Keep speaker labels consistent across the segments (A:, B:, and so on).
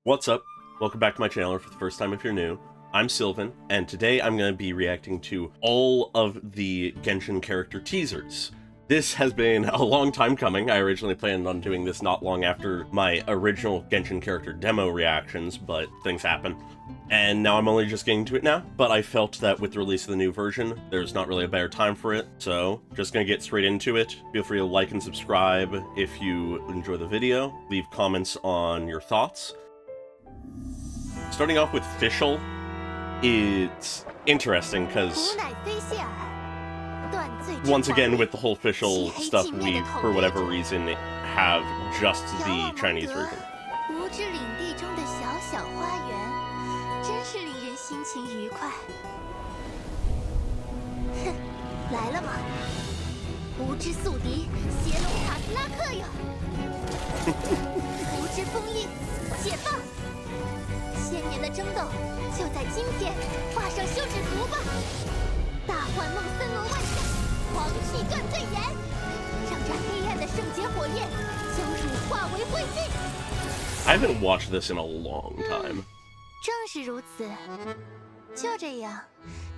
A: What's up? Welcome back to my channel for the first time if you're new. I'm Sylvan, and today I'm going to be reacting to all of the Genshin character teasers. This has been a long time coming. I originally planned on doing this not long after my original Genshin character demo reactions, but things happen. And now I'm only just getting to it now, but I felt that with the release of the new version, there's not really a better time for it, so just gonna get straight into it. Feel free to like and subscribe if you enjoy the video. Leave comments on your thoughts. Starting off with Fischl, it's interesting because once again with the whole Fischl stuff, we, for whatever reason, have just the Chinese version. I haven't watched this in a long time.
B: 正是如此，就这样，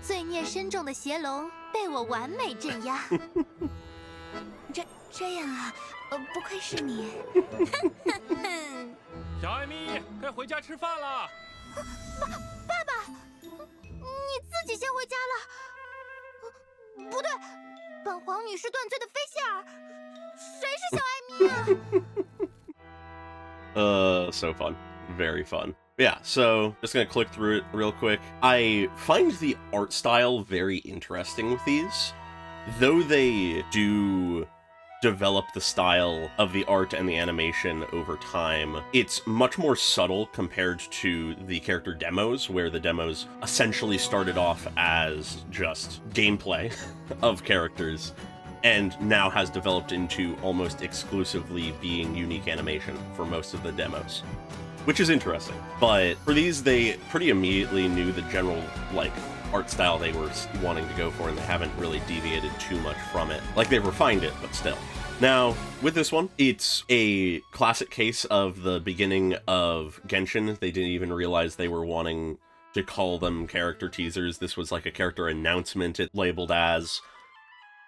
B: 罪孽深重的邪龙被我完美镇压。这样啊，不愧是你。
C: 小艾米，该回家吃饭了。
B: 爸爸，你自己先回家了。不对，本皇女是断罪的菲希尔，谁是小艾米啊？
A: So fun. Very fun. Yeah, so just gonna click through it real quick. I find the art style very interesting with these. Though they do develop the style of the art and the animation over time, it's much more subtle compared to the character demos, where the demos essentially started off as just gameplay of characters, and now has developed into almost exclusively being unique animation for most of the demos, which is interesting. But for these, they pretty immediately knew the general, art style they were wanting to go for, and they haven't really deviated too much from it. Like, they've refined it, but still. Now, with this one, it's a classic case of the beginning of Genshin. They didn't even realize they were wanting to call them character teasers. This was like a character announcement, it labeled as,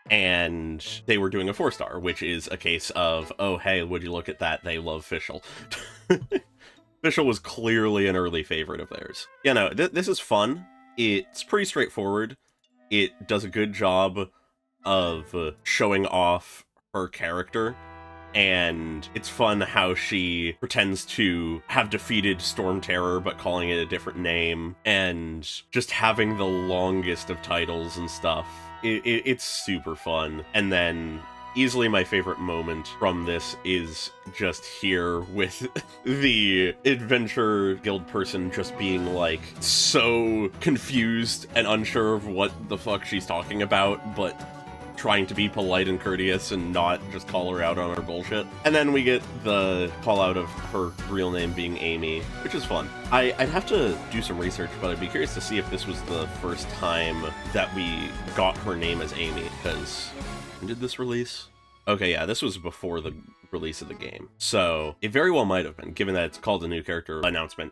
A: and they were doing a 4-star, which is a case of, oh hey, would you look at that, they love Fischl. Fischl was clearly an early favorite of theirs. Yeah, no, this is fun. It's pretty straightforward. It does a good job of showing off her character, and it's fun how she pretends to have defeated Storm Terror but calling it a different name, and just having the longest of titles and stuff. It's super fun. And then easily my favorite moment from this is just here with the adventure guild person just being like so confused and unsure of what the fuck she's talking about, but trying to be polite and courteous and not just call her out on her bullshit. And then we get the call out of her real name being Amy, which is fun. I'd have to do some research, but I'd be curious to see if this was the first time that we got her name as Amy, because when did this release? Okay, yeah, this was before the release of the game. So it very well might have been, given that it's called a new character announcement.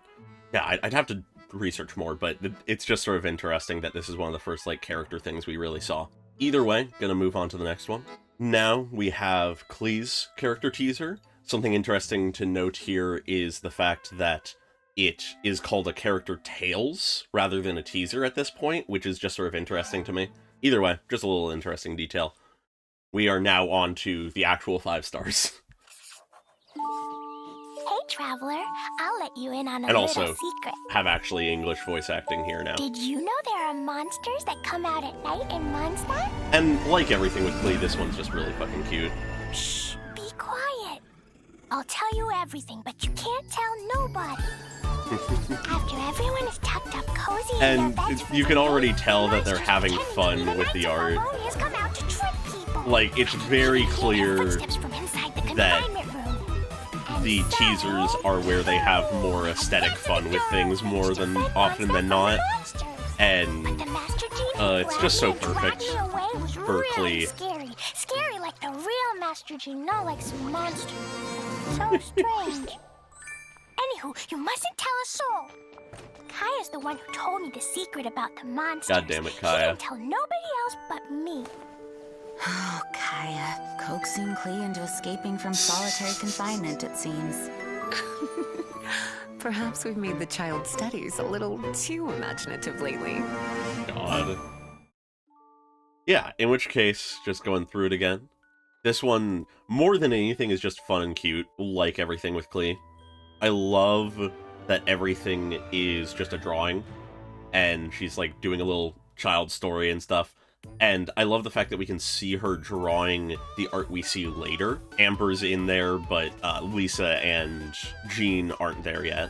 A: Yeah, I'd have to research more, but it's just sort of interesting that this is one of the first, character things we really saw. Either way, gonna move on to the next one. Now we have Klee's character teaser. Something interesting to note here is the fact that it is called a character Tales rather than a teaser at this point, which is just sort of interesting to me. Either way, just a little interesting detail. We are now on to the actual 5 stars.
D: Hey, traveler, I'll let you in on a
A: And
D: little
A: also
D: secret.
A: have actually English voice acting here now.
D: Did you know there are monsters that come out at night in Mondstadt?
A: And like everything with Klee, this one's just really fucking cute.
D: Shh, be quiet. I'll tell you everything, but you can't tell nobody. After everyone is tucked up cozy
A: And you can already tell that they're having fun with the art. Like, it's very clear that the teasers are where they have more aesthetic fun with things more than often than not. And it's just so perfect for Klee.
D: Scary like the real Master G, not like some monster. So strange. Anywho, you mustn't tell a soul. Kaya's the one who told me the secret about the monsters.
A: God damn it,
D: She
A: Kaya.
D: didn't tell nobody else but me.
E: Oh, Kaya. Coaxing Klee into escaping from solitary confinement, it seems.
F: Perhaps we've made the child's studies a little too imaginative lately.
A: God. Yeah, in which case, just going through it again. This one, more than anything, is just fun and cute, like everything with Klee. I love that everything is just a drawing, and she's like doing a little child story and stuff. And I love the fact that we can see her drawing the art we see later. Amber's in there, but Lisa and Jean aren't there yet.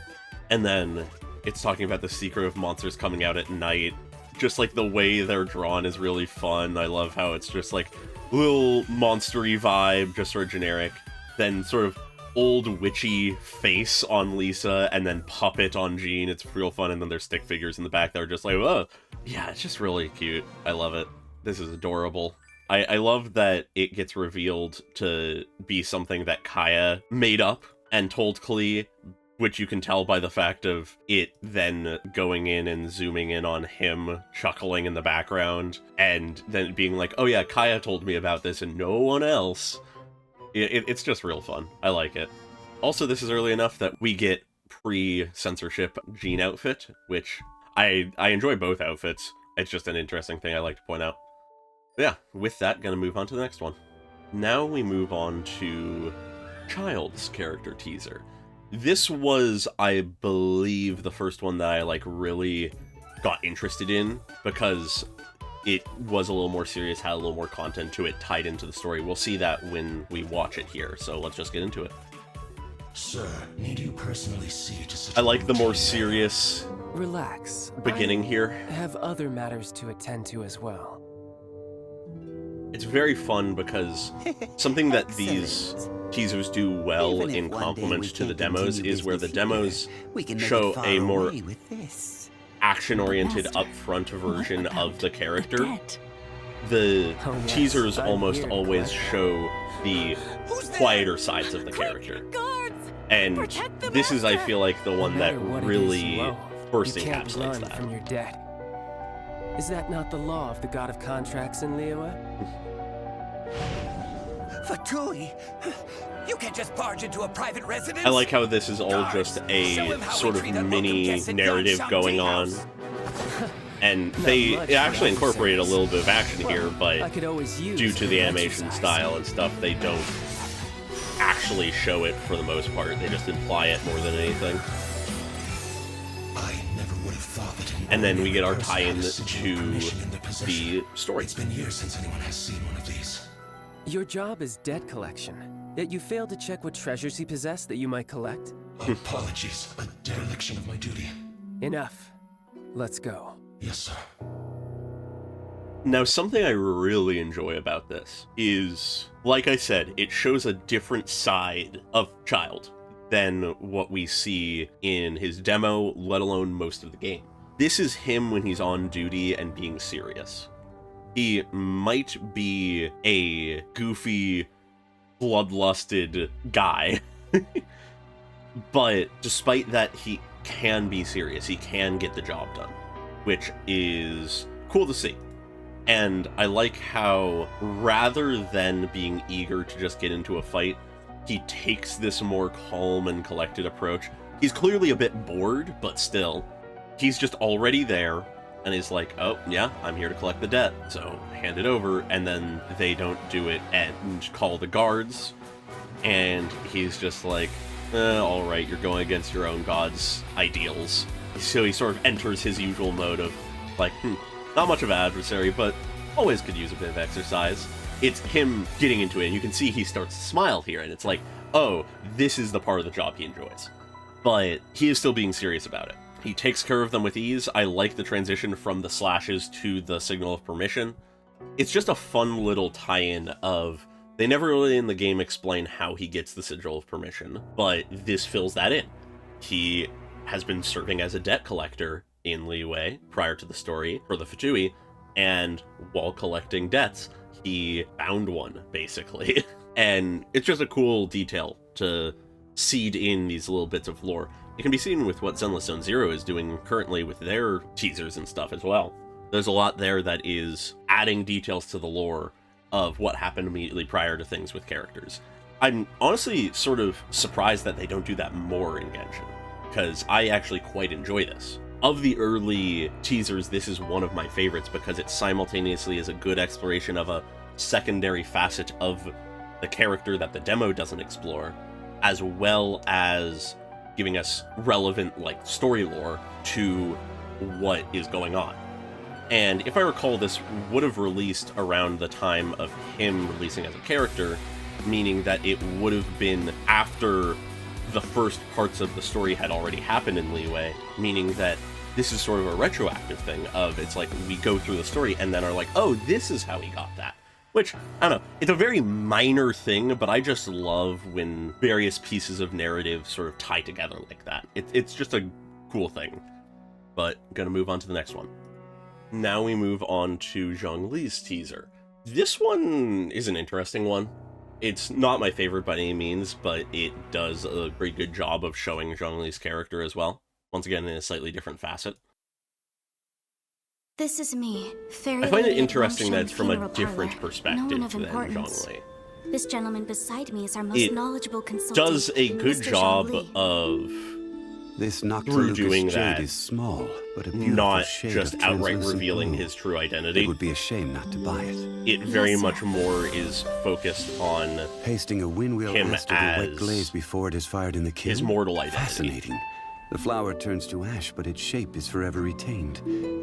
A: And then it's talking about the secret of monsters coming out at night. Just like the way they're drawn is really fun. I love how it's just like little monstery vibe, just sort of generic. Then sort of old witchy face on Lisa, and then puppet on Jean. It's real fun. And then there's stick figures in the back that are just like, oh, yeah, it's just really cute. I love it. This is adorable. I love that it gets revealed to be something that Kaya made up and told Klee, which you can tell by the fact of it then going in and zooming in on him chuckling in the background, and then being like, oh yeah, Kaya told me about this and no one else. It's just real fun. I like it. Also, this is early enough that we get pre-censorship Jean outfit, which I enjoy both outfits. It's just an interesting thing I like to point out. But yeah, with that, gonna move on to the next one. Now we move on to Childe's character teaser. This was, I believe, the first one that I like really got interested in, because it was a little more serious, had a little more content to it, tied into the story. We'll see that when we watch it here, so let's just get into it.
G: Sir, need you personally see to such
A: I like the more serious
H: Relax.
A: beginning
H: I
A: here.
H: have other matters to attend to as well.
A: It's very fun because something that these teasers do well
I: Even if
A: in
I: one day
A: complement
I: we
A: to the
I: can't
A: demos
I: continue
A: is where the
I: business
A: demos
I: here, we can make
A: show
I: it far
A: a more
I: away with this.
A: action-oriented,
I: Master,
A: upfront version
I: what
A: of the
I: about
A: character.
I: debt?
A: The
H: Oh, yes,
A: teasers
H: I'm
A: almost
H: here,
A: always
H: Glenn.
A: show the
I: Who's there?
A: quieter sides of the character. And
I: Protect the
A: this is, I
I: master!
A: feel like, the
H: No
A: one that
H: matter what it is
A: really
H: you owe,
A: first
H: you can't
A: encapsulates
H: run
A: that.
H: from your debt. Is that not the law of the god of contracts in Liyue?
I: Fatui, you can't just barge into a private residence.
A: I like how this is all
I: Guards,
A: just
I: show
A: a
I: him how
A: sort
I: we
A: of
I: treat unwelcome
A: mini
I: guests at
A: narrative
I: Genshin
A: going
I: tea
A: on.
I: house.
A: And
H: Not
A: they
H: much,
A: actually
H: I would
A: incorporated a
H: say.
A: little bit of action here,
H: I
A: but
H: could always use
A: due to
H: a
A: the
H: little
A: animation
H: exercise.
A: style and stuff, they don't actually show it for the most part. They just imply it more than anything.
G: I never would have thought that an
A: And then we get our
G: ordinary person
A: tie-in
G: had a sigil
A: to
G: permission in their possession.
A: the story.
G: It's been years since anyone has seen one of these.
H: Your job is debt collection, yet you failed to check what treasures he possessed that you might collect.
G: Apologies, a dereliction of my duty.
H: Enough. Let's go.
G: Yes, sir.
A: Now, something I really enjoy about this is, like I said, it shows a different side of Childe than what we see in his demo, let alone most of the game. This is him when he's on duty and being serious. He might be a goofy, bloodlusted guy, but despite that, he can be serious. He can get the job done, which is cool to see. And I like how, rather than being eager to just get into a fight, he takes this more calm and collected approach. He's clearly a bit bored, but still, he's just already there, and he's like, oh, yeah, I'm here to collect the debt, so hand it over, and then they don't do it and call the guards, and he's just like, alright, you're going against your own god's ideals. So he sort of enters his usual mode of, like, not much of an adversary, but always could use a bit of exercise. It's him getting into it, and you can see he starts to smile here, and it's like, oh, this is the part of the job he enjoys. But he is still being serious about it. He takes care of them with ease. I like the transition from the slashes to the signal of permission. It's just a fun little tie-in of, they never really in the game explain how he gets the sigil of permission, but this fills that in. He has been serving as a debt collector in Liyue prior to the story for the Fatui, and while collecting debts, he found one, basically. And it's just a cool detail to seed in these little bits of lore. it can be seen with what Zenless Zone Zero is doing currently with their teasers and stuff as well. There's a lot there that is adding details to the lore of what happened immediately prior to things with characters. I'm honestly sort of surprised that they don't do that more in Genshin, because I actually quite enjoy this. Of the early teasers, this is one of my favorites because it simultaneously is a good exploration of a secondary facet of the character that the demo doesn't explore, as well as giving us relevant, like, story lore to what is going on. And if I recall, this would have released around the time of him releasing as a character, meaning that it would have been after the first parts of the story had already happened in Liyue, meaning that this is sort of a retroactive thing of, it's like, we go through the story and then are like, oh, this is how he got that. Which, I don't know, it's a very minor thing, but I just love when various pieces of narrative sort of tie together like that. It's just a cool thing. But I'm gonna move on to the next one. Now we move on to Zhongli's teaser. This one is an interesting one. It's not my favorite by any means, but it does a pretty good job of showing Zhongli's character as well. Once again, in a slightly different facet.
E: This is me, fairy
A: I find it
E: lady at
A: interesting that it's from a
E: Funeral
A: different
E: Parlor.
A: perspective
E: No one of
A: than
E: importance.
A: Zhongli.
E: This gentleman beside me is our most
A: It
E: knowledgeable consultant.
A: Does a good
E: Mr.
A: job
E: Zhongli.
A: of
G: This
A: through
G: Noctilucous
A: doing
G: jade
A: that,
G: is small, but a beautiful
A: not
G: shade
A: just
G: of
A: outright
G: translucent
A: revealing
G: blue.
A: his true
G: It
A: identity.
G: would be a shame not to buy it.
A: It very
E: Yes,
A: much
E: sir.
A: more is focused on
G: Pasting a windwheel
A: him
G: aster to wet
A: as
G: glaze before it is fired in the kiln.
A: his mortal identity.
G: Fascinating. The flower turns to ash, but its shape is forever retained.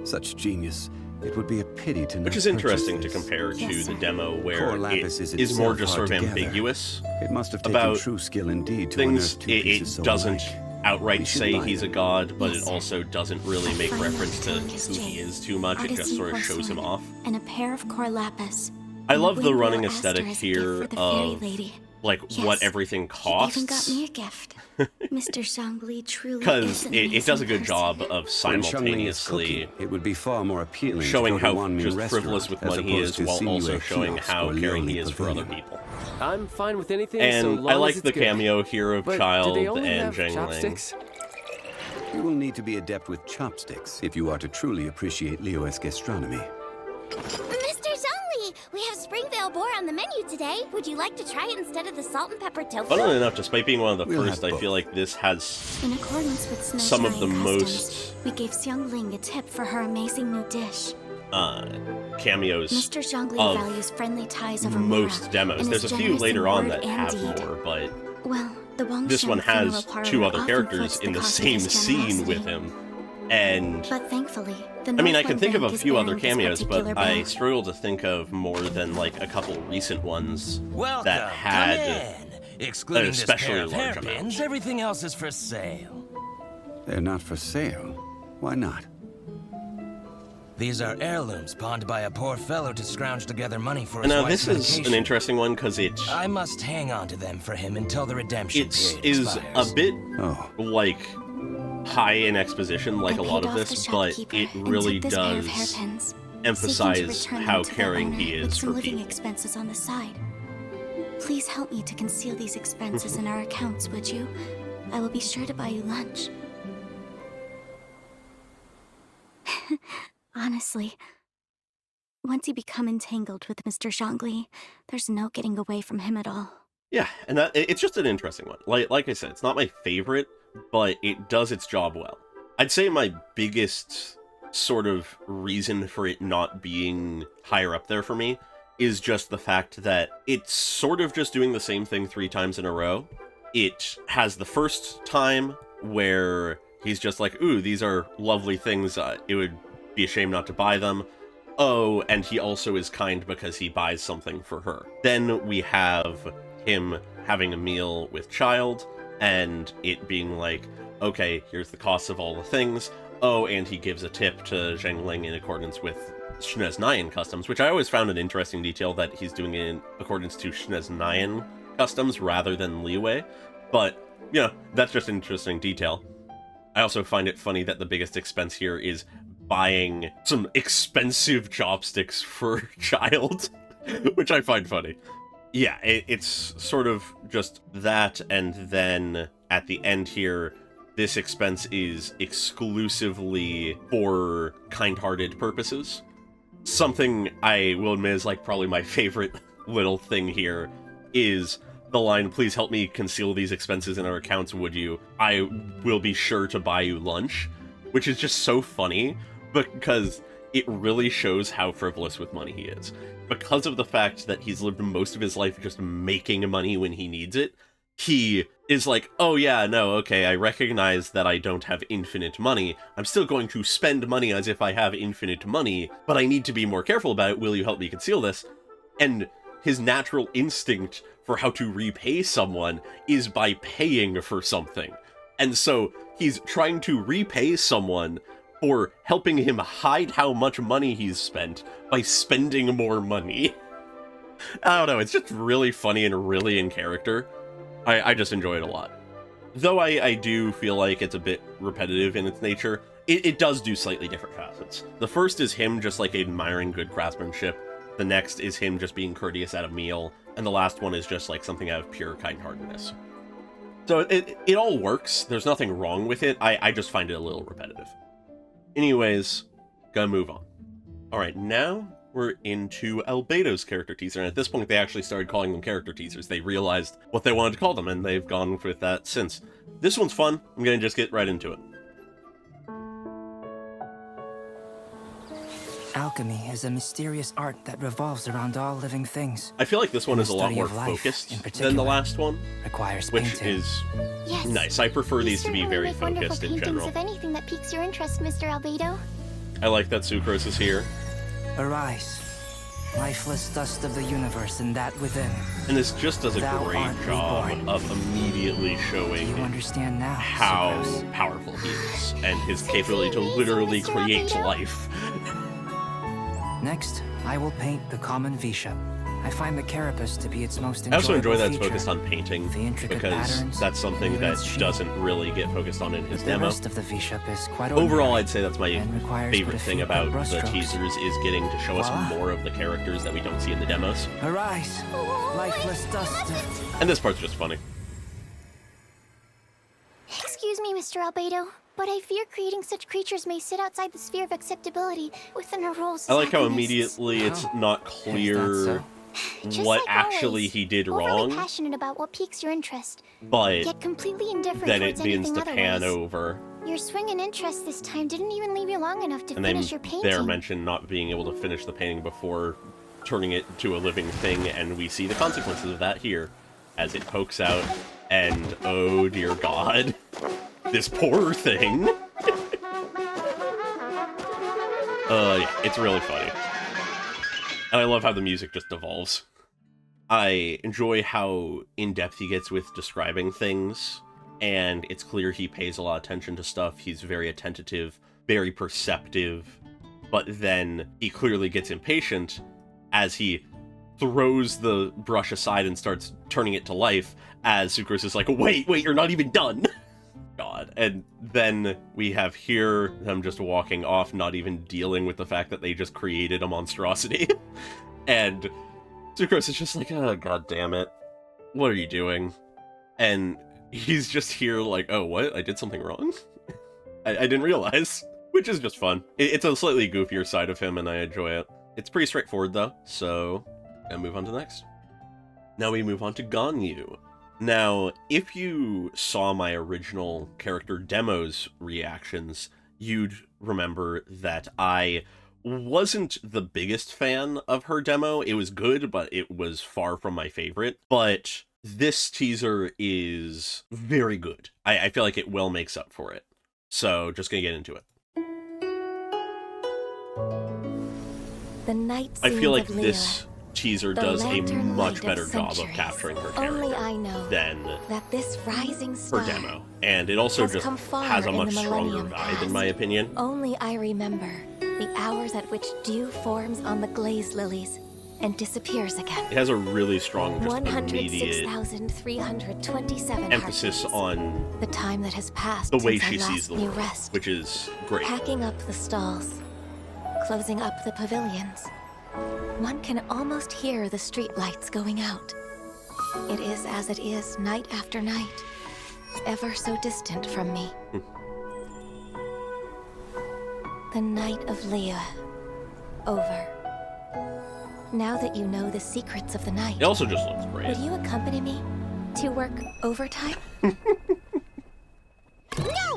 G: Such genius. It would be a pity to not
A: Which is
G: purchase
A: interesting to
G: this.
A: compare to
E: Yes,
A: the
E: sir.
A: demo where
G: Core
A: it
G: lapis is
A: is more
G: itself
A: just sort of
G: hard to gather.
A: ambiguous
G: It must have taken
A: about
G: true skill indeed to
A: things.
G: unearth two
A: It
G: pieces so
A: doesn't
G: alike. We
A: outright
G: should
A: say
G: buy
A: he's a
G: it.
A: god, but
E: Yes,
A: it
E: sir.
A: also doesn't really make
E: A fine
A: reference to
E: Noctilucous
A: who he
E: jade,
A: is too much. It just
E: artisan
A: sort of shows him
E: porcelain,
A: off.
E: and a pair of core lapis.
A: I
E: and
A: love
E: a
A: the
E: windwheel
A: running
E: aster
A: aesthetic
E: as a gift
A: here
E: for the fairy
A: of
E: lady.
A: like
E: Yes,
A: what everything
E: He even got
A: costs,
E: me a gift. Mr. Zhongli truly
A: because
E: is an
A: it does a
E: amazing
A: good
E: person.
A: job of
G: When Chun-Li is
A: simultaneously
G: cooking, it would be far more appealing
A: showing
G: to go to
A: how
G: one
A: just
G: mean
A: frivolous with
G: restaurant
A: money he
G: as
A: is,
G: opposed
A: while
G: to
A: also
G: Sinuate
A: showing
G: kiosk
A: how
G: or
A: caring
G: lonely
A: he is for other
G: pavilion.
A: people.
H: I'm fine with anything so
A: And
H: long
A: I like
H: as it's
A: the
H: good.
A: cameo here of
H: But
A: Childe
H: do they only
A: and
H: have
A: Zhengling.
H: chopsticks?
G: You will need to be adept with chopsticks if you are to truly appreciate Liyue's gastronomy.
B: Mr. Zhongli, we have Springvale boar on the menu today. Would you like to try it instead of the salt and pepper tofu?
A: Funnily enough, despite being one of the
G: We'll
A: first,
G: have
A: I
G: both.
A: feel like this has
E: In accordance with Snow
A: some of
E: Giant
A: the
E: customs,
A: most
E: we gave Xiang Ling a tip for her amazing new dish.
A: cameos
E: Mr. Zhongli
A: of
E: values friendly ties over
A: most
E: Mura,
A: demos.
E: and
A: There's
E: is
A: a few
E: generous
A: later
E: in
A: on
E: word
A: that
E: and
A: have
E: deed.
A: more, but
E: Well, the Wangshan
A: this one
E: Funeral
A: has
E: Parlor
A: two other
E: often
A: characters
E: quotes
A: in the
E: cost of
A: same
E: his
A: scene
E: generosity.
A: with him. And
E: But thankfully, the
A: I mean, I can
E: Northland
A: think of a
E: Bank is
A: few other
E: bearing this
A: cameos, but
E: particular
A: I
E: bill.
A: struggle to think of more than like a couple recent ones
I: Welcome.
A: that had
I: Come in. Excluding this
A: especially
I: pair of
A: large
I: hairpins,
A: amounts.
I: everything else is for sale.
G: They're not for sale. Why not?
I: These are heirlooms pawned by a poor fellow to scrounge together money for his
A: And now
I: wife's
A: this is
I: medication.
A: an interesting one because it
I: I must hang on to them for him until the redemption period
A: is
I: expires.
A: a bit
G: Oh,
A: like high in exposition, like
E: I
A: a lot
E: paid
A: of
E: off
A: this,
E: the
A: but
E: shopkeeper
A: it
E: and
A: really
E: took this pair of
A: does
E: hairpins, seeking to
A: emphasize
E: return
A: how
E: them to their
A: caring
E: owner
A: he
E: with
A: is
E: some
A: for
E: living
A: people.
E: expenses on the side. Please help me to conceal these expenses in our accounts, would you? I will be sure to buy you lunch. Honestly, once you become entangled with Mr. Zhongli, there's no getting away from him at all.
A: Yeah, and it's just an interesting one. Like I said, it's not my favorite, but it does its job well. I'd say my biggest sort of reason for it not being higher up there for me is just the fact that it's sort of just doing the same thing 3 times in a row. It has the first time where he's just like, ooh, these are lovely things, it would be a shame not to buy them. Oh, and he also is kind because he buys something for her. Then we have him having a meal with Childe, and it being like, okay, here's the cost of all the things. Oh, and he gives a tip to Zhengling in accordance with Shneznayan customs, which I always found an interesting detail that he's doing it in accordance to Shneznayan customs rather than Liyue. But, you know, that's just an interesting detail. I also find it funny that the biggest expense here is buying some expensive chopsticks for Childe, which I find funny. Yeah, it's sort of just that, and then at the end here, this expense is exclusively for kind-hearted purposes. Something I will admit is like probably my favorite little thing here is the line, "Please help me conceal these expenses in our accounts, would you? I will be sure to buy you lunch," which is just so funny because it really shows how frivolous with money he is. Because of the fact that he's lived most of his life just making money when he needs it, he is like, oh yeah, no, okay, I recognize that I don't have infinite money. I'm still going to spend money as if I have infinite money, but I need to be more careful about it. Will you help me conceal this? And his natural instinct for how to repay someone is by paying for something. And so he's trying to repay someone for helping him hide how much money he's spent by spending more money. I don't know, it's just really funny and really in character. I just enjoy it a lot. Though I do feel like it's a bit repetitive in its nature, it does do slightly different facets. The first is him just like admiring good craftsmanship, the next is him just being courteous at a meal, and the last one is just like something out of pure kind-heartedness. So it all works, there's nothing wrong with it, I just find it a little repetitive. Anyways, gonna move on. Alright, now we're into Albedo's character teaser, and at this point they actually started calling them character teasers. They realized what they wanted to call them, and they've gone with that since. This one's fun, I'm gonna just get right into it.
J: Alchemy is a mysterious art that revolves around all living things.
A: I feel like this one is a lot more focused than the last one,
J: requires
A: which is nice. I prefer these to be very focused in general.
B: Of anything that piques your interest, Mr. Albedo.
A: I like that Sucrose is here.
J: Arise, lifeless dust of the universe and that within.
A: And this just does a great job of immediately showing how powerful he is, and his capability to literally create life.
J: Next, I will paint the common Visha. I find the carapace to be its most
A: I also enjoy that it's
J: feature.
A: focused on painting, because
J: patterns,
A: that's something that doesn't really get focused on in his
J: the
A: demo.
J: Rest of the Visha is quite
A: Overall, I'd say that's my favorite thing
J: few
A: about
J: brush
A: the
J: strokes.
A: teasers, is getting to show us more of the characters that we don't see in the demos.
J: Arise, lifeless dust of...
A: And this part's just funny.
B: Excuse me, Mr. Albedo, but I fear creating such creatures may sit outside the sphere of acceptability within our roles.
A: I like how immediately it's not clear what actually he did wrong,
B: passionate about what piques your interest,
A: but
B: yet completely indifferent
A: then
B: towards
A: it begins to
B: anything
A: pan
B: otherwise.
A: over.
B: Your swing and interest this time didn't even leave you long enough to
A: And
B: finish
A: then
B: your painting.
A: they're mentioned not being able to finish the painting before turning it to a living thing, and we see the consequences of that here, as it pokes out, and oh dear god, this poor thing. Yeah, it's really funny. And I love how the music just evolves. I enjoy how in-depth he gets with describing things, and it's clear he pays a lot of attention to stuff. He's very attentive, very perceptive, but then he clearly gets impatient as he throws the brush aside and starts turning it to life, as Sucrose is like, wait, you're not even done! God. And then we have here them just walking off, not even dealing with the fact that they just created a monstrosity. And Sucrose is just like, oh, god damn it. What are you doing? And he's just here like, oh, what? I did something wrong? I didn't realize. Which is just fun. It's a slightly goofier side of him, and I enjoy it. It's pretty straightforward, though, so I'll move on to the next. Now we move on to Ganyu. Now, if you saw my original character demos reactions, you'd remember that I wasn't the biggest fan of her demo. It was good, but it was far from my favorite. But this teaser is very good. I feel like it well makes up for it. So, just gonna get into it.
D: The night
A: I feel like
D: scenes of
A: this teaser does a
D: lantern
A: much
D: light
A: better
D: of
A: job of
D: centuries.
A: capturing her
D: Only
A: character
D: I know
A: than
D: that this rising
A: her
D: star
A: demo. And it also
D: has
A: just
D: come far
A: has a
D: in the
A: much stronger
D: millennium
A: vibe, in my
D: past.
A: opinion.
D: Only I remember the hours at which dew forms on the glazed lilies and disappears again.
A: It has a really strong, just immediate
D: 106,327
A: emphasis
D: heartbeats.
A: on
D: The time that has passed
A: the way
D: since
A: she
D: I last
A: sees the
D: knew
A: world,
D: rest.
A: which is great.
D: Packing up the stalls, closing up the pavilions. One can almost hear the street lights going out. It is as it is night after night. ever so distant from me. The night of Leah. Over. Now that you know the secrets of the night,
A: It also just looks great.
D: would you accompany me to work overtime?
B: No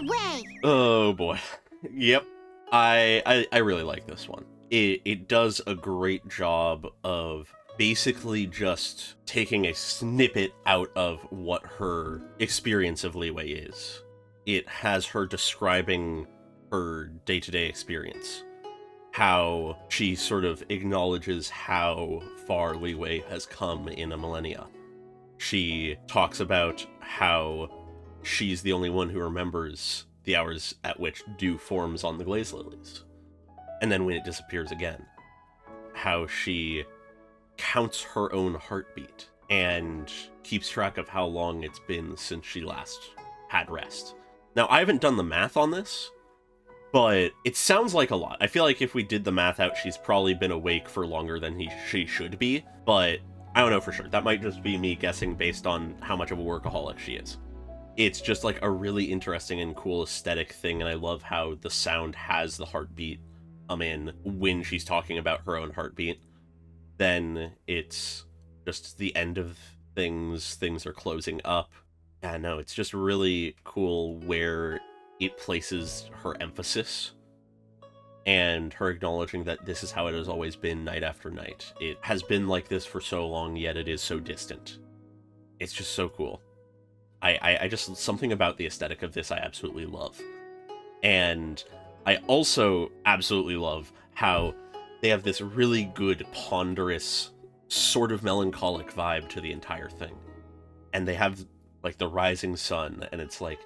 B: way!
A: Oh boy. Yep. I really like this one. It does a great job of basically just taking a snippet out of what her experience of Leeway is. It has her describing her day-to-day experience. How she sort of acknowledges how far Leeway has come in a millennia. She talks about how she's the only one who remembers the hours at which dew forms on the glaze lilies. And then when it disappears again. How she counts her own heartbeat and keeps track of how long it's been since she last had rest. Now, I haven't done the math on this, but it sounds like a lot. I feel like if we did the math out, she's probably been awake for longer than she should be, but I don't know for sure. That might just be me guessing based on how much of a workaholic she is. It's just like a really interesting and cool aesthetic thing, and I love how the sound has the heartbeat come in when she's talking about her own heartbeat. Then it's just the end of things are closing up. Yeah, no, it's just really cool where it places her emphasis and her acknowledging that this is how it has always been night after night. It has been like this for so long, yet it is so distant. It's just so cool. I just, something about the aesthetic of this I absolutely love. And I also absolutely love how they have this really good, ponderous, sort of melancholic vibe to the entire thing. And they have, like, the rising sun, and it's like,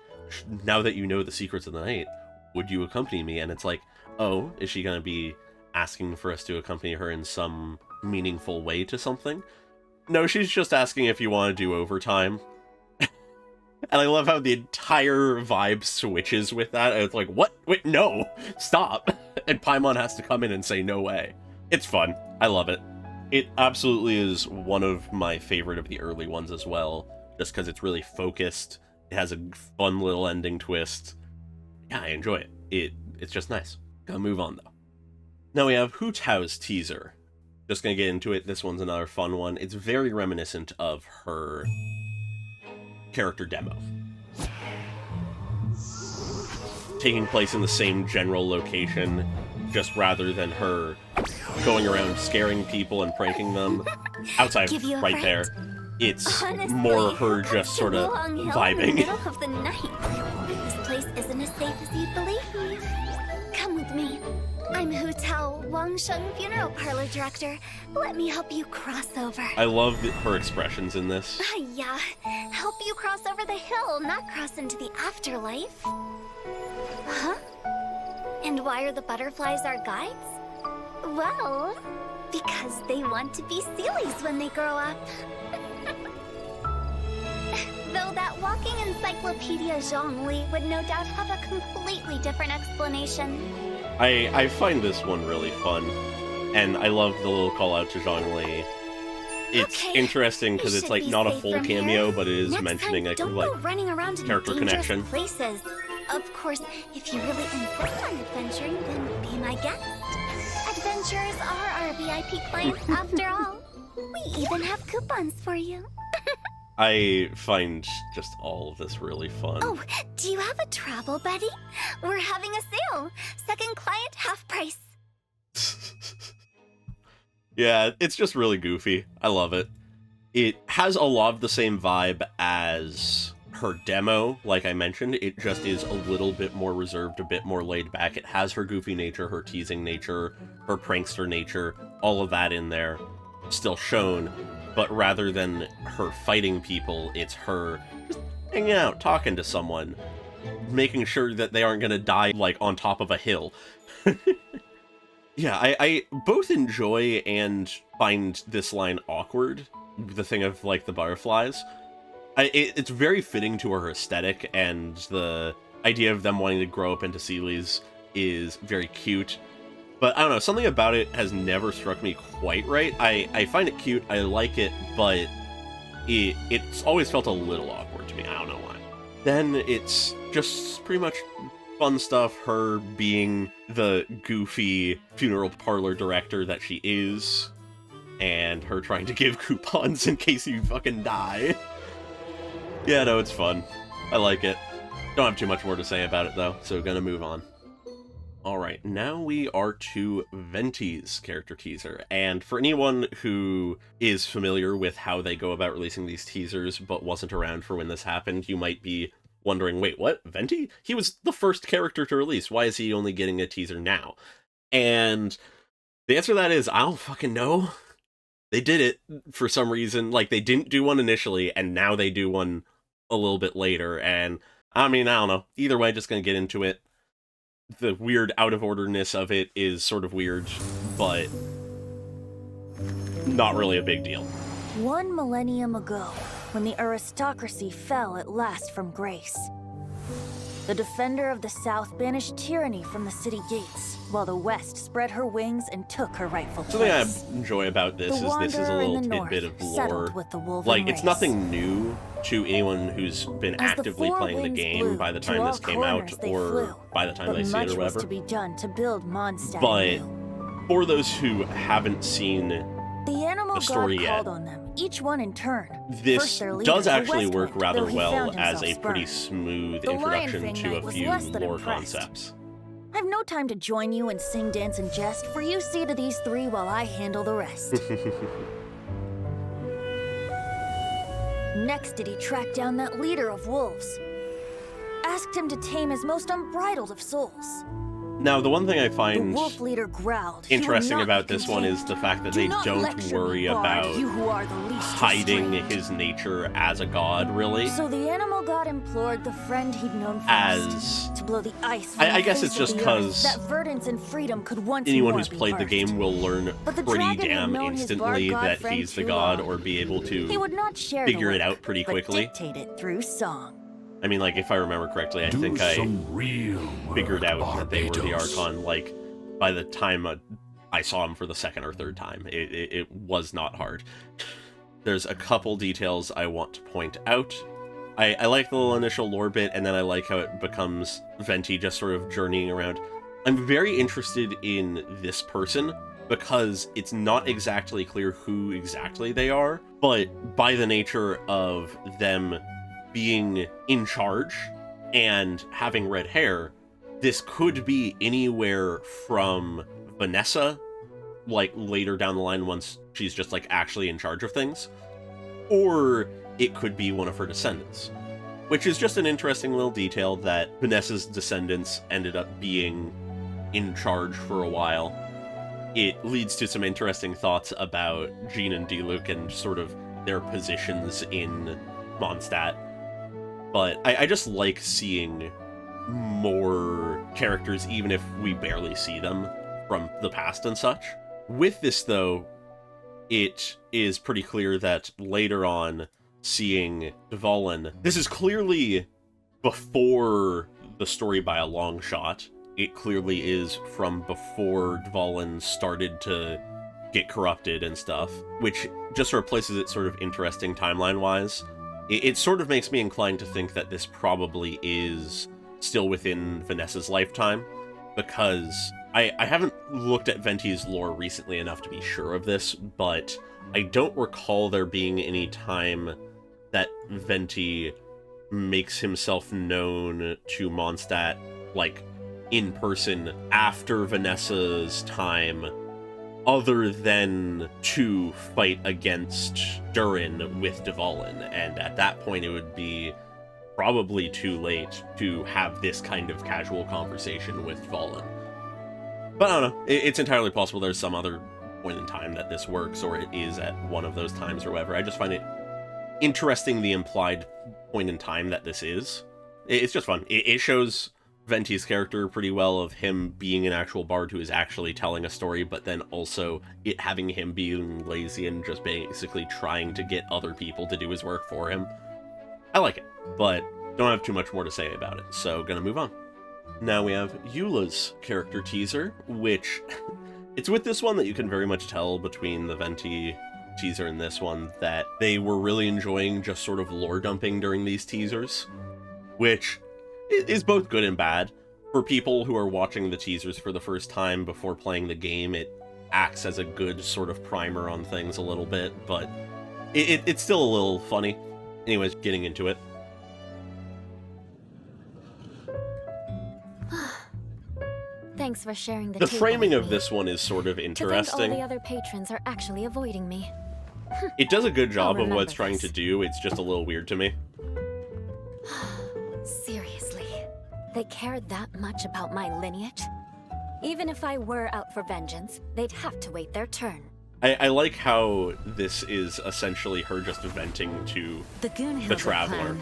A: now that you know the secrets of the night, would you accompany me? And it's like, oh, is she going to be asking for us to accompany her in some meaningful way to something? No, she's just asking if you want to do overtime. And I love how the entire vibe switches with that. And it's like, what? Wait, no! Stop! And Paimon has to come in and say, no way. It's fun. I love it. It absolutely is one of my favorite of the early ones as well, just because it's really focused. It has a fun little ending twist. Yeah, I enjoy it. It's just nice. Gonna move on, though. Now we have Hu Tao's teaser. Just gonna get into it. This one's another fun one. It's very reminiscent of her character demo. Taking place in the same general location, just rather than her going around scaring people and pranking them. Outside, right there. It's
B: Honestly,
A: more her just sort of
B: belong home
A: vibing.
B: In the middle of the night. This place isn't as safe as you'd believe. Come with me. I'm Hu Tao, Wangsheng Funeral Parlor Director. Let me help you cross over.
A: I love her expressions in this.
B: Yeah, help you cross over the hill, not cross into the afterlife. Huh? And why are the butterflies our guides? Well, because they want to be Sealies when they grow up. Though that walking encyclopedia Zhongli would no doubt have a completely different explanation.
A: I find this one really fun, and I love the little call out to Zhongli. It's interesting because it's like not a full cameo, but it is mentioning a like
B: running around in
A: character connection.
B: Places. Of course, if you really insist on adventuring, then be my guest. Adventurers are our VIP clients after all. We even have coupons for you.
A: I find just all of this really fun.
B: Oh, do you have a travel buddy? We're having a sale. Second client, half price.
A: Yeah, it's just really goofy. I love it. It has a lot of the same vibe as her demo, like I mentioned. It just is a little bit more reserved, a bit more laid back. It has her goofy nature, her teasing nature, her prankster nature, all of that in there, still shown. But rather than her fighting people, it's her just hanging out, talking to someone, making sure that they aren't going to die, like, on top of a hill. Yeah, I both enjoy and find this line awkward, the thing of, like, the butterflies. It's very fitting to her aesthetic, and the idea of them wanting to grow up into Sealies is very cute. But I don't know, something about it has never struck me quite right. I find it cute, I like it, but it's always felt a little awkward to me. I don't know why. Then it's just pretty much fun stuff, her being the goofy funeral parlor director that she is, and her trying to give coupons in case you fucking die. Yeah, no, it's fun. I like it. Don't have too much more to say about it, though, so gonna move on. Alright, now we are to Venti's character teaser, and for anyone who is familiar with how they go about releasing these teasers but wasn't around for when this happened, you might be wondering, wait, what? Venti? He was the first character to release. Why is he only getting a teaser now? And the answer to that is, I don't fucking know. They did it for some reason. Like, they didn't do one initially, and now they do one a little bit later, and I mean, I don't know. Either way, just gonna get into it. The weird out-of-orderness of it is sort of weird, but not really a big deal.
B: 1 millennium ago, when the aristocracy fell at last from grace, the defender of the South banished tyranny from the city gates, while the West spread her wings and took her rightful place.
A: Something I enjoy about this is a little tidbit of lore. Like, it's nothing new to anyone who's been actively playing the game by the time this came out, or by the time they see it or whatever.
B: To be done to build Mondstadt
A: but
B: anew.
A: For those who haven't seen
B: the animal
A: the story
B: god
A: yet,
B: called on them, each one in turn.
A: This does actually work rather well as a
B: spurned.
A: pretty smooth
B: The
A: introduction
B: Lion
A: to
B: Fang
A: a
B: Knight
A: few
B: was less than
A: lore
B: impressed.
A: concepts.
B: I've no time to join you and sing, dance, and jest, for you see to these 3 while I handle the rest. Next did he track down that leader of wolves. Asked him to tame his most unbridled of souls.
A: Now, the one thing I find
B: The wolf leader growled.
A: interesting about this one is the fact that they don't worry about hiding his nature as a god, really.
B: So the animal god implored the friend he'd known first
A: As
B: to blow the ice from
A: I
B: the
A: guess
B: face
A: it's just
B: of the earth,
A: because
B: that verdance and freedom could once
A: anyone
B: more
A: who's
B: be
A: played the
B: birthed.
A: game will learn
B: But the
A: pretty
B: dragon had
A: damn
B: known his
A: instantly
B: bard god
A: that
B: friend
A: he's the
B: too
A: god,
B: long.
A: or be able
B: He
A: to
B: would not share
A: figure
B: the
A: it
B: work,
A: out pretty
B: but
A: quickly.
B: dictate it through song.
A: I mean, like, if I remember correctly, I think I figured out that they were the Archon, like, by the time I saw him for the 2nd or 3rd time. It was not hard. There's a couple details I want to point out. I like the little initial lore bit, and then I like how it becomes Venti just sort of journeying around. I'm very interested in this person, because it's not exactly clear who exactly they are, but by the nature of them being in charge and having red hair, this could be anywhere from Vanessa, like later down the line once she's just like actually in charge of things, or it could be one of her descendants, which is just an interesting little detail that Vanessa's descendants ended up being in charge for a while. It leads to some interesting thoughts about Jean and Diluc and sort of their positions in Mondstadt. But I just like seeing more characters, even if we barely see them from the past and such. With this, though, it is pretty clear that later on, seeing Dvalin, this is clearly before the story by a long shot. It clearly is from before Dvalin started to get corrupted and stuff, which just sort of places it sort of interesting timeline-wise. It sort of makes me inclined to think that this probably is still within Vanessa's lifetime, because I haven't looked at Venti's lore recently enough to be sure of this, but I don't recall there being any time that Venti makes himself known to Mondstadt, like, in person after Vanessa's time, other than to fight against Durin with Dvalin, and at that point it would be probably too late to have this kind of casual conversation with Dvalin. But I don't know, it's entirely possible there's some other point in time that this works, or it is at one of those times or whatever. I just find it interesting, the implied point in time that this is. It's just fun. It shows Venti's character pretty well, of him being an actual bard who is actually telling a story, but then also it having him being lazy and just basically trying to get other people to do his work for him. I like it, but don't have too much more to say about it, so gonna move on. Now we have Eula's character teaser, which it's with this one that you can very much tell between the Venti teaser and this one that they were really enjoying just sort of lore dumping during these teasers. which is both good and bad. For people who are watching the teasers for the first time before playing the game, it acts as a good sort of primer on things a little bit, but it's still a little funny. Anyways, getting into it.
K: Thanks for sharing
A: The framing of this one is sort of interesting.
K: To think all the other patrons are actually avoiding me.
A: It does a good job of what it's
K: remember
A: trying to do, it's just a little weird to me.
K: Seriously, they care that much about my lineage? Even if I were out for vengeance, they'd have to wait their turn.
A: I like how this is essentially her just venting to the Traveler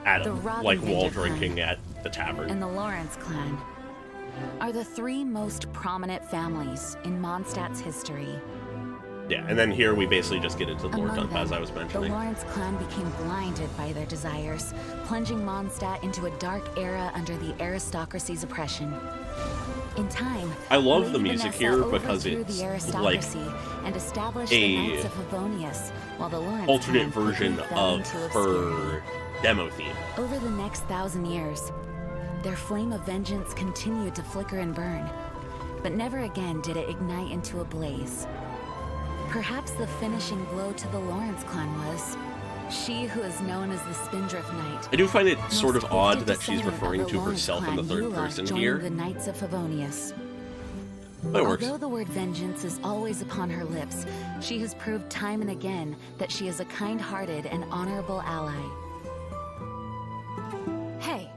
A: at like while drinking at the tavern.
L: And the Lawrence clan are the three most prominent families in Mondstadt's history.
A: Yeah, and then here we basically just get into the lore
L: Among
A: dump, as
L: them,
A: I was
L: the
A: mentioning.
L: Lawrence clan became blinded by their desires, plunging Mondstadt into a dark era under the aristocracy's oppression. In time,
A: I love
L: Lady
A: the music
L: Vanessa
A: here because
L: overthrew
A: it's
L: the
A: like
L: aristocracy and established
A: a
L: the Knights of Favonius, while the Lawrence
A: alternate
L: clan quickly
A: version
L: fell
A: of
L: into obscurity.
A: her demo theme.
L: Over the next 1,000 years, their flame of vengeance continued to flicker and burn, but never again did it ignite into a blaze. Perhaps the finishing blow to the Lawrence clan was she who is known as the Spindrift Knight.
A: I do find it sort of
L: most
A: odd
L: gifted
A: that she's
L: descendant of
A: referring
L: the
A: to
L: Lawrence
A: herself in the
L: clan,
A: third
L: Eula,
A: person
L: joining
A: here.
L: the Knights of Favonius.
A: But it works.
L: Although the word vengeance is always upon her lips, she has proved time and again that she is a kind-hearted and honorable ally.
K: Hey,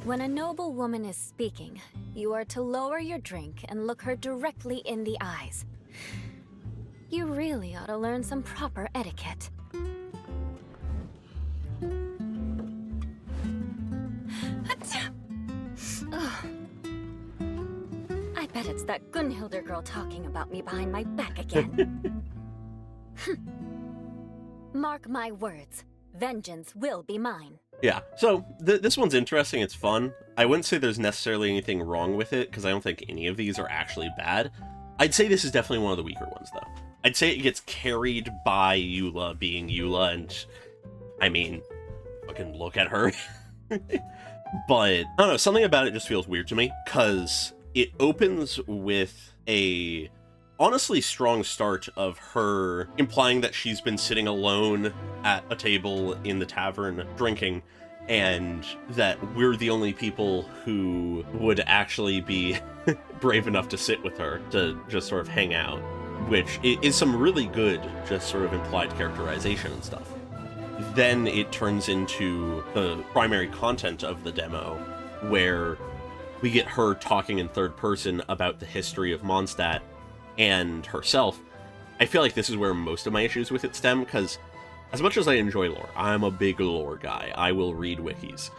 K: when a noble woman is speaking, you are to lower your drink and look her directly in the eyes. You really ought to learn some proper etiquette. Ugh. I bet it's that Gunhilder girl talking about me behind my back again. Mark my words, vengeance will be mine.
A: Yeah, so this one's interesting, it's fun. I wouldn't say there's necessarily anything wrong with it, because I don't think any of these are actually bad. I'd say this is definitely one of the weaker ones, though. I'd say it gets carried by Eula being Eula, and, I mean, fucking look at her. But, I don't know, something about it just feels weird to me, because it opens with a honestly strong start of her implying that she's been sitting alone at a table in the tavern drinking, and that we're the only people who would actually be brave enough to sit with her, to just sort of hang out, which is some really good just sort of implied characterization and stuff. Then it turns into the primary content of the demo, where we get her talking in third person about the history of Mondstadt and herself. I feel like this is where most of my issues with it stem, because as much as I enjoy lore, I'm a big lore guy, I will read wikis,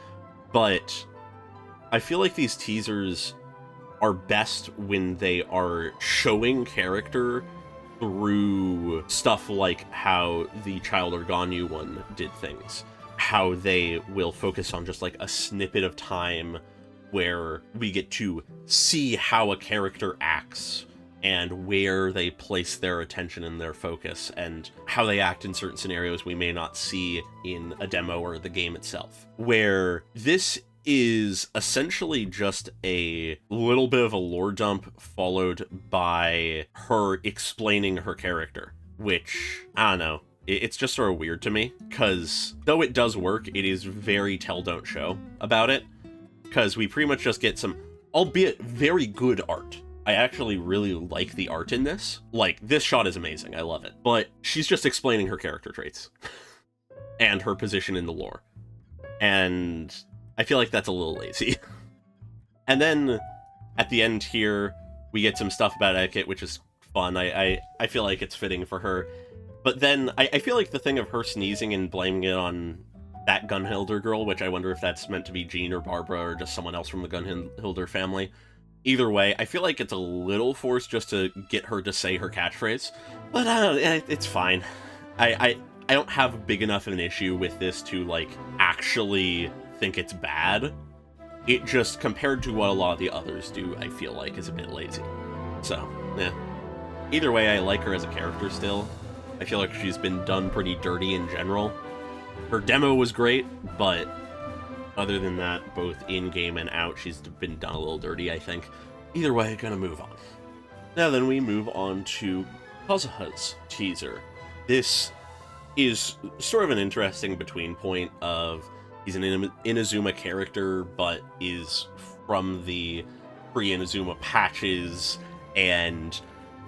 A: but I feel like these teasers are best when they are showing character through stuff like how the Childe Ganyu one did things. How they will focus on just like a snippet of time where we get to see how a character acts and where they place their attention and their focus and how they act in certain scenarios we may not see in a demo or the game itself. Where this is essentially just a little bit of a lore dump followed by her explaining her character, which, I don't know, it's just sort of weird to me, because though it does work, it is very tell don't show about it, because we pretty much just get some, albeit very good art. I actually really like the art in this. Like, this shot is amazing, I love it. But she's just explaining her character traits and her position in the lore. And I feel like that's a little lazy. And then at the end here, we get some stuff about etiquette, which is fun. I feel like it's fitting for her. But then I feel like the thing of her sneezing and blaming it on that Gunhilder girl, which I wonder if that's meant to be Jean or Barbara or just someone else from the Gunhilder family. Either way, I feel like it's a little forced just to get her to say her catchphrase. But I don't know, it's fine. I don't have big enough of an issue with this to, like, actually think it's bad. It just, compared to what a lot of the others do, I feel like is a bit lazy. So, yeah. Either way, I like her as a character still. I feel like she's been done pretty dirty in general. Her demo was great, but Other than that, both in-game and out, she's been done a little dirty, I think. Either way, gonna move on. Now then, we move on to Kazuha's teaser. This is sort of an interesting between point of he's an Inazuma character, but is from the pre-Inazuma patches and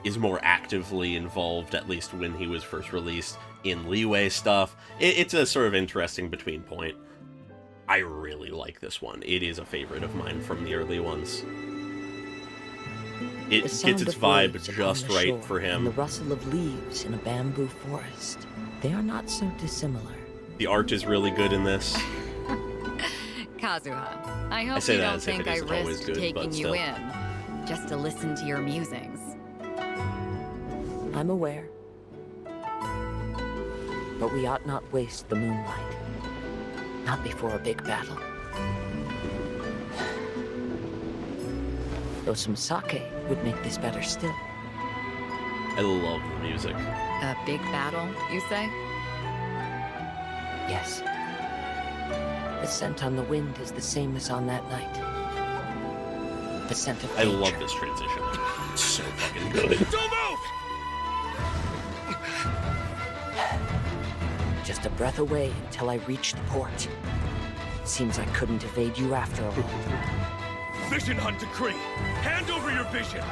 A: is more actively involved, at least when he was first released, in Leeway stuff. It's a sort of interesting between point. I really like this one. It is a favorite of mine from the early ones. It gets its vibe just right for him.
M: And the rustle of leaves in a bamboo forest. They are not so dissimilar.
A: The art is really good in this.
L: Kazuha, I hope you don't think I risked taking you in just to listen to your musings.
M: I'm aware. But we ought not waste the moonlight. Not before a big battle. Though some sake would make this better still.
A: I love the music.
L: A big battle, you say?
M: Yes. The scent on the wind is the same as on that night. The scent of nature.
A: I love this transition. It's so fucking good.
C: Don't move!
M: Just a breath away until I reach the port. Seems I couldn't evade you after all.
C: Vision Hunt Decree! Hand over your vision!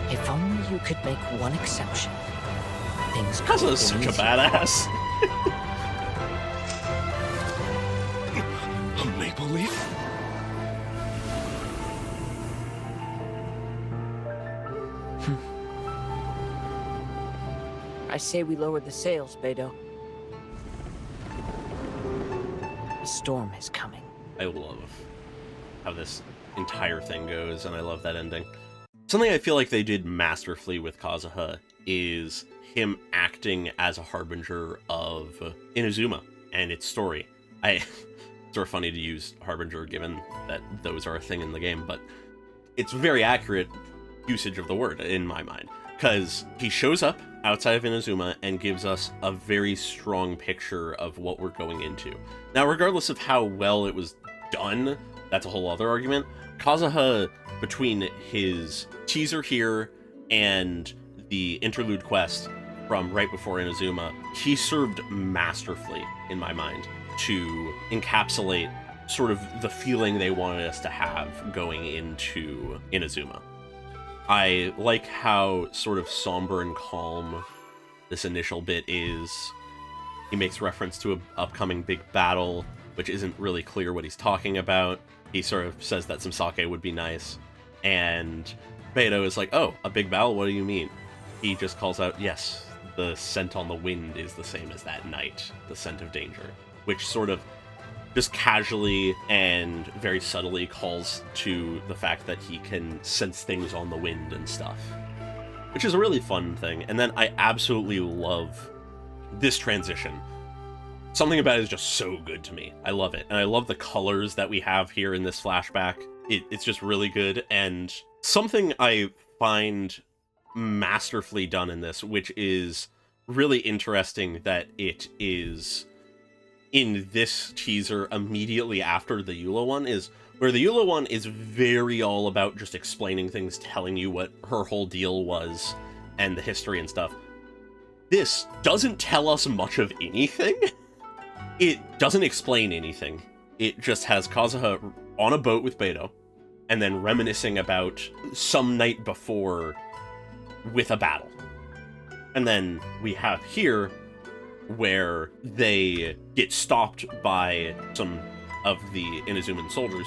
M: If only you could make one exception. Things could
A: Kazuha's such a badass.
C: A maple leaf?
M: I say we lower the sails, Beidou. A storm is coming.
A: I love how this entire thing goes, and I love that ending. Something I feel like they did masterfully with Kazuha is him acting as a harbinger of Inazuma and its story. It's sort of funny to use harbinger given that those are a thing in the game, but it's very accurate usage of the word in my mind, because he shows up outside of Inazuma and gives us a very strong picture of what we're going into. Now, regardless of how well it was done, that's a whole other argument. Kazuha, between his teaser here and the interlude quest from right before Inazuma, he served masterfully, in my mind, to encapsulate sort of the feeling they wanted us to have going into Inazuma. I like how sort of somber and calm this initial bit is. He makes reference to an upcoming big battle, which isn't really clear what he's talking about. He sort of says that some sake would be nice. And Beidou is like, oh, a big battle? What do you mean? He just calls out, yes, the scent on the wind is the same as that night, the scent of danger. Which sort of just casually and very subtly calls to the fact that he can sense things on the wind and stuff. Which is a really fun thing. And then I absolutely love this transition. Something about it is just so good to me. I love it. And I love the colors that we have here in this flashback. It's just really good. And something I find masterfully done in this, which is really interesting that it is in this teaser immediately after the Eula one, is where the Eula one is very all about just explaining things, telling you what her whole deal was and the history and stuff. This doesn't tell us much of anything. It doesn't explain anything. It just has Kazuha on a boat with Beidou, and then reminiscing about some night before with a battle. And then we have here where they get stopped by some of the Inazuman soldiers,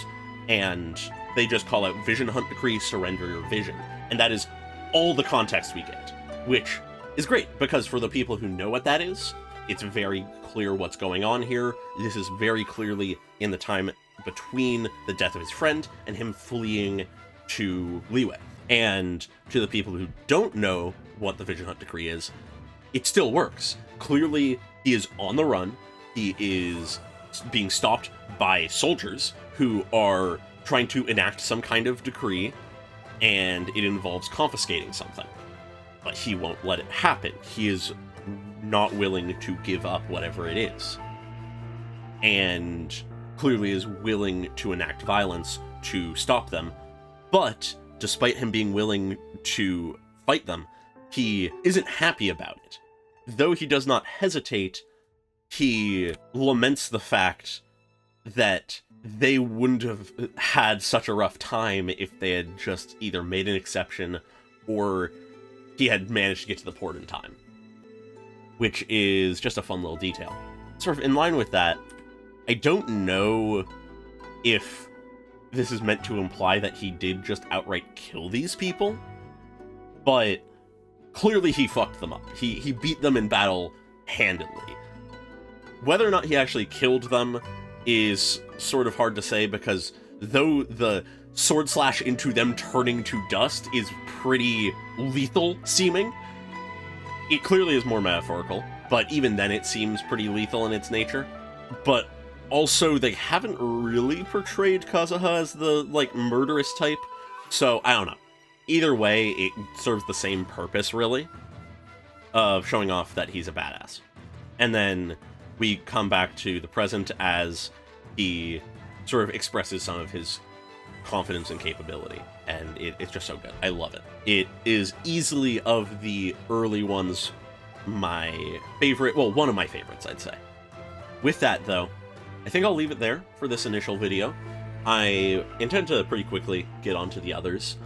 A: and they just call out Vision Hunt Decree, surrender your vision. And that is all the context we get, which is great, because for the people who know what that is, it's very clear what's going on here. This is very clearly in the time between the death of his friend and him fleeing to Leeway. And to the people who don't know what the Vision Hunt Decree is, it still works. Clearly, he is on the run. He is being stopped by soldiers who are trying to enact some kind of decree, and it involves confiscating something. But he won't let it happen. He is not willing to give up whatever it is. And clearly is willing to enact violence to stop them, but despite him being willing to fight them, he isn't happy about it. Though he does not hesitate, he laments the fact that they wouldn't have had such a rough time if they had just either made an exception or he had managed to get to the port in time. Which is just a fun little detail. Sort of in line with that, I don't know if this is meant to imply that he did just outright kill these people, but clearly he fucked them up. He beat them in battle handedly. Whether or not he actually killed them is sort of hard to say, because though the sword slash into them turning to dust is pretty lethal seeming, it clearly is more metaphorical, but even then it seems pretty lethal in its nature. But also, they haven't really portrayed Kazuha as the, like, murderous type, so I don't know. Either way, it serves the same purpose, really, of showing off that he's a badass. And then we come back to the present as he sort of expresses some of his confidence and capability, and it's just so good. I love it. It is easily, of the early ones, my favorite, well, one of my favorites, I'd say. With that, though, I think I'll leave it there for this initial video. I intend to pretty quickly get onto the others,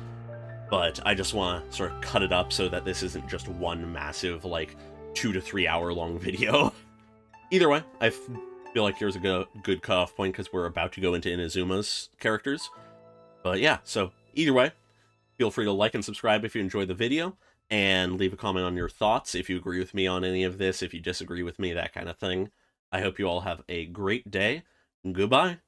A: but I just want to sort of cut it up so that this isn't just one massive, like, 2 to 3 hour long video. Either way, I feel like here's a good cutoff point because we're about to go into Inazuma's characters. But yeah, so either way, feel free to like and subscribe if you enjoyed the video, and leave a comment on your thoughts if you agree with me on any of this, if you disagree with me, that kind of thing. I hope you all have a great day. Goodbye.